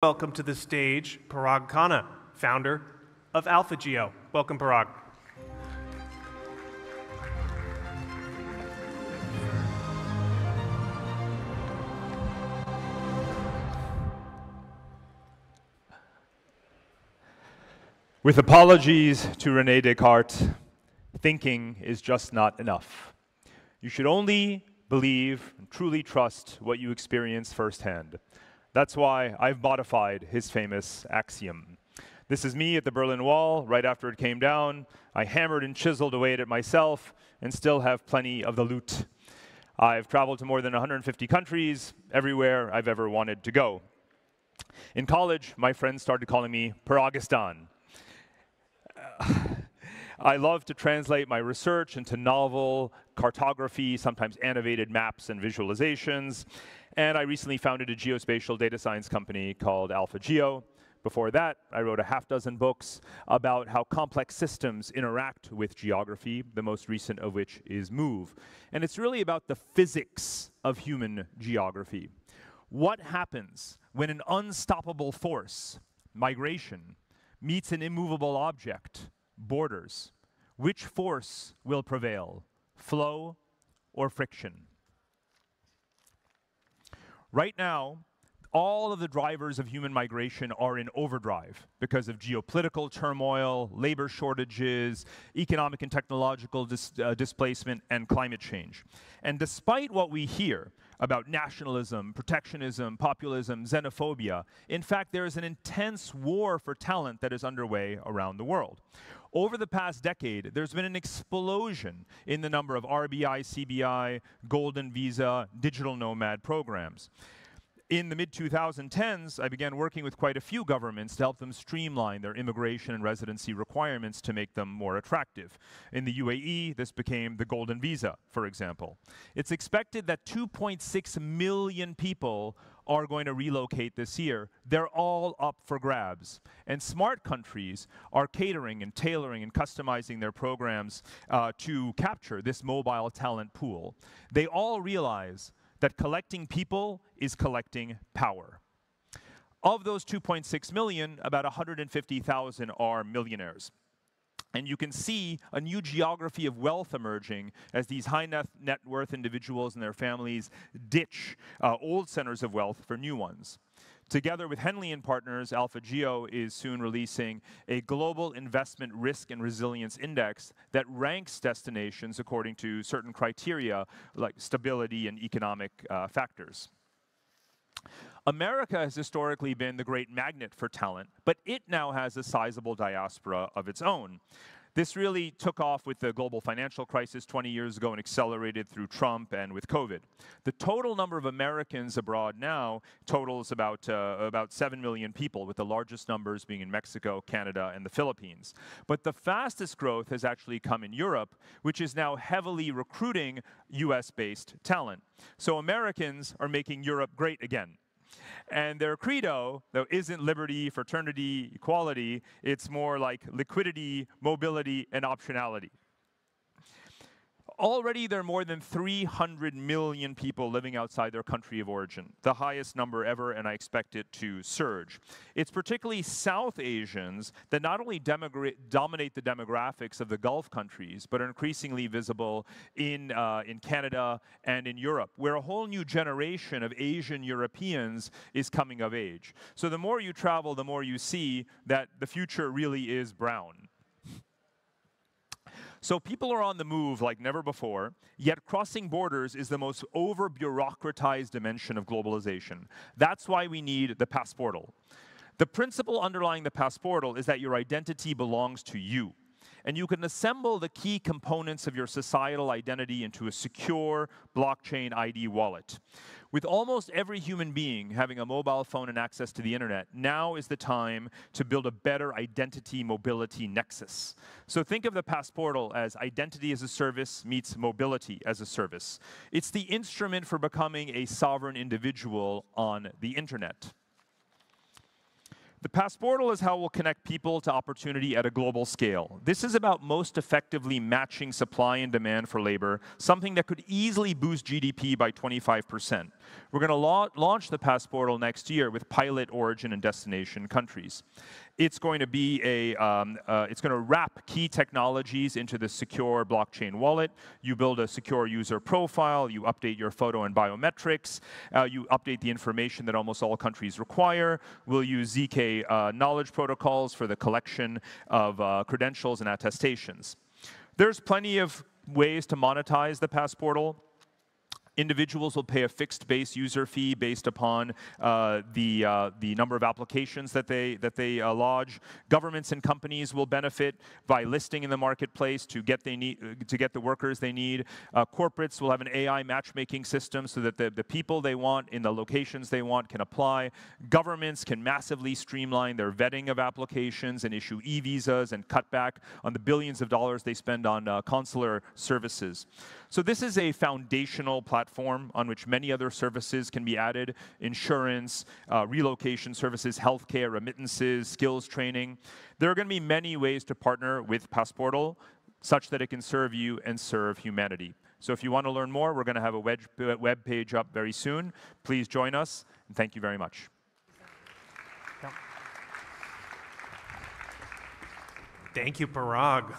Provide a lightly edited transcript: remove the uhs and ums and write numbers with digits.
Welcome to the stage, Parag Khanna, founder of AlphaGeo. Welcome, Parag. With apologies to René Descartes, thinking is just not enough. You should only believe and truly trust what you experience firsthand. That's why I've modified his famous axiom. This is me at the Berlin Wall right after it came down. I hammered and chiseled away at it myself and still have plenty of the loot. I've traveled to more than 150 countries, everywhere I've ever wanted to go. In college, my friends started calling me Paragistan. I love to translate my research into novel cartography, sometimes animated maps and visualizations. And I recently founded a geospatial data science company called AlphaGeo. Before that, I wrote a half-dozen books about how complex systems interact with geography, the most recent of which is Move. And it's really about the physics of human geography. What happens when an unstoppable force, migration, meets an immovable object, borders? Which force will prevail, flow or friction? Right now, all of the drivers of human migration are in overdrive because of geopolitical turmoil, labor shortages, economic and technological displacement, and climate change. And despite what we hear about nationalism, protectionism, populism, xenophobia, in fact, there is an intense war for talent that is underway around the world. Over the past decade, there's been an explosion in the number of RBI, CBI, Golden Visa, digital nomad programs. In the mid-2010s, I began working with quite a few governments to help them streamline their immigration and residency requirements to make them more attractive. In the UAE, this became the Golden Visa, for example. It's expected that 2.6 million people are going to relocate this year. They're all up for grabs. And smart countries are catering and tailoring and customizing their programs to capture this mobile talent pool. They all realize that collecting people is collecting power. Of those 2.6 million, about 150,000 are millionaires. And you can see a new geography of wealth emerging as these high net worth individuals and their families ditch old centers of wealth for new ones. Together with Henley and Partners, AlphaGeo is soon releasing a global investment risk and resilience index that ranks destinations according to certain criteria like stability and economic factors. America has historically been the great magnet for talent, but it now has a sizable diaspora of its own. This really took off with the global financial crisis 20 years ago and accelerated through Trump and with COVID. The total number of Americans abroad now totals about 7 million people, with the largest numbers being in Mexico, Canada, and the Philippines. But the fastest growth has actually come in Europe, which is now heavily recruiting US-based talent. So Americans are making Europe great again. And their credo, though, isn't liberty, fraternity, equality. It's more like liquidity, mobility, and optionality. Already, there are more than 300 million people living outside their country of origin, the highest number ever, and I expect it to surge. It's particularly South Asians that not only dominate the demographics of the Gulf countries, but are increasingly visible in Canada and in Europe, where a whole new generation of Asian Europeans is coming of age. So the more you travel, the more you see that the future really is brown. So people are on the move like never before, yet crossing borders is the most over-bureaucratized dimension of globalization. That's why we need the Passportal. The principle underlying the Passportal is that your identity belongs to you, and you can assemble the key components of your societal identity into a secure blockchain ID wallet. With almost every human being having a mobile phone and access to the internet, now is the time to build a better identity mobility nexus. So think of the Passportal as identity as a service meets mobility as a service. It's the instrument for becoming a sovereign individual on the internet. The Passportal is how we'll connect people to opportunity at a global scale. This is about most effectively matching supply and demand for labor, something that could easily boost GDP by 25%. We're going to launch the Passportal next year with pilot origin and destination countries. It's going to be it's going to wrap key technologies into the secure blockchain wallet. You build a secure user profile, you update your photo and biometrics, you update the information that almost all countries require. We'll use ZK knowledge protocols for the collection of credentials and attestations. There's plenty of ways to monetize the Passportal. Individuals will pay a fixed base user fee based upon the number of applications that they lodge. Governments and companies will benefit by listing in the marketplace to get the workers they need. Corporates will have an AI matchmaking system so that the people they want in the locations they want can apply. Governments can massively streamline their vetting of applications and issue e-visas and cut back on the billions of dollars they spend on consular services. So this is a foundational platform on which many other services can be added: insurance, relocation services, healthcare, remittances, skills training. There are going to be many ways to partner with Passportal such that it can serve you and serve humanity. So if you want to learn more, we're going to have a web page up very soon. Please join us, and thank you very much. Thank you, Parag.